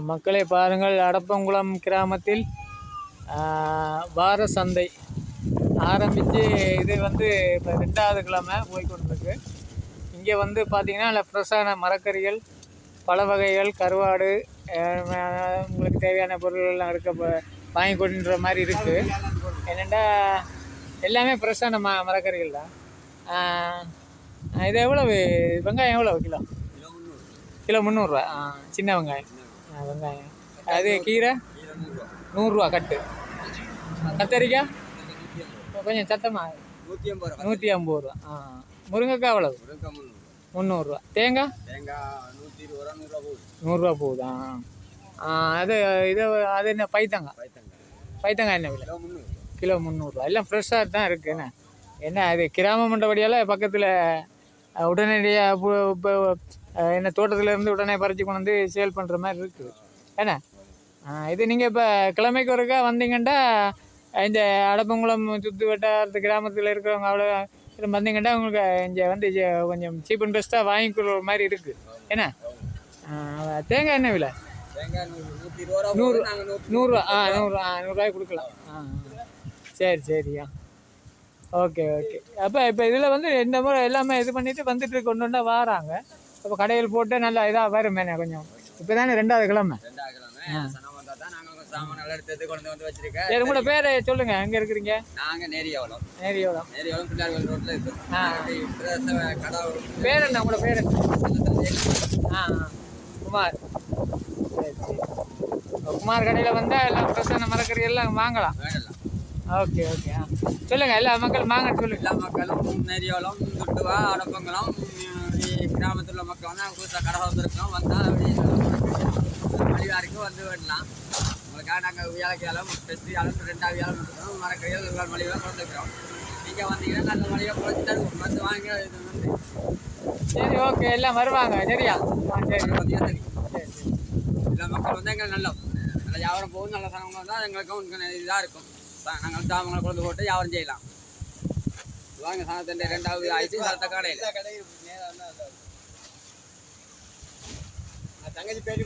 மக்களே பாருங்கள், அடப்பங்குளம் கிராமத்தில் வார சந்தை ஆரம்பித்து இது வந்து இப்போ 2வது கிழமை போய்கொண்டிருக்கு. இங்கே வந்து பார்த்திங்கன்னா நல்ல ஃப்ரெஷ்ஷான மரக்கறிகள், பல வகைகள், கருவாடு, உங்களுக்கு தேவையான பொருள்கள்லாம் இருக்க வாங்கி கொண்டுன்ற மாதிரி இருக்குது. என்னென்னா எல்லாமே ஃப்ரெஷ்ஷான மரக்கறிகள் தான். இது எவ்வளவு வெங்காயம் எவ்வளோ கிலோ? கிலோ 300 சின்ன வெங்காயம். வெங்காயம் அது கீரை 100 கட்டு. கத்தரிக்காய் கொஞ்சம் சத்தமாக 150 முருங்கைக்காய் எவ்வளவு? 300. தேங்காய் 100 போகுது. அது இது அது என்ன பைத்தங்காய் என்ன விலை? கிலோ 300. எல்லாம் ஃப்ரெஷ்ஷாக தான் இருக்குது. என்ன அது கிராமம் மண்டபடியால் பக்கத்தில் உடனடியாக இப்போ என்ன தோட்டத்திலேருந்து உடனே பறித்து கொண்டு வந்து சேல் பண்ணுற மாதிரி இருக்குது. ஏன்னா இது நீங்கள் இப்போ கிழமைக்கு ஒருக்கா வந்தீங்கன்னா இந்த அடப்பங்குளம் சுற்று வட்டாரத்து கிராமத்தில் இருக்கிறவங்க அவ்வளோ வந்தீங்கன்னா உங்களுக்கு இங்கே வந்து கொஞ்சம் சீப் அண்ட் பெஸ்ட்டாக வாங்கிக்கிற மாதிரி இருக்குது. ஏன்னா தேங்காய் என்ன விலை? 100 கொடுக்கலாம். சரியா, ஓகே. அப்போ இப்போ இதில் வந்து இந்த முறை எல்லாமே இது பண்ணிவிட்டு வந்துட்டு கொண்டு வந்தால் வாராங்க. இப்போ கடையில் போட்டு நல்லா இதாக வருமே கொஞ்சம். இப்போ தானே 2வது கிழமை. சரி, உங்களோட பேர் சொல்லுங்கள், எங்கே இருக்கிறீங்க? நாங்கள் நேரியோளம் பிள்ளையார் ரோட்டில் இருக்கோம். பேர் என்ன உங்களோட பேர்? குமார். சரி. குமார் கடையில் வந்தால் எல்லாம் ஃப்ரெஷ்ஷான மரக்கறி எல்லாம் வாங்கலாம். ஓகே. சொல்லுங்கள், எல்லா மக்கள் வாங்க சொல்லுங்கள். எல்லா மக்களும் நேரியோளம், துட்டுவா, அடப்பங்குளம் கிராமத்தில் உள்ள மக்கள் வந்து புதுசாக கடை வந்துருக்கோம். வந்தால் மலிவாருக்கு வந்து விடலாம். உங்களுக்காக நாங்கள் வியாழக்கிழமை ஃபெஸ்ட் 2வது வியாழம் இருக்கோம். மரக்கறிகள் எல்லாம் மலிவாக கொண்டுக்கிறோம். நீங்கள் வந்தீங்கன்னா நல்ல மலிவாக குறைச்சி தருவோம். வந்து வாங்க. இது வந்து சரி, ஓகே. எல்லாம் வருவாங்க. சரியா? சரி. எல்லா மக்கள் வந்து எங்களுக்கு நல்ல வியாபாரம் போகும். நல்ல சனவங்க வந்தால் எங்களுக்கும் இதாக இருக்கும். நாங்கள் சாமங்களை கொண்டு போட்டு வியாபாரம் செய்யலாம். வாங்க, சாணத்தின் 2வது ஆயிடுச்சு. சரத்த கடையில் தங்கச்சி பேட்டி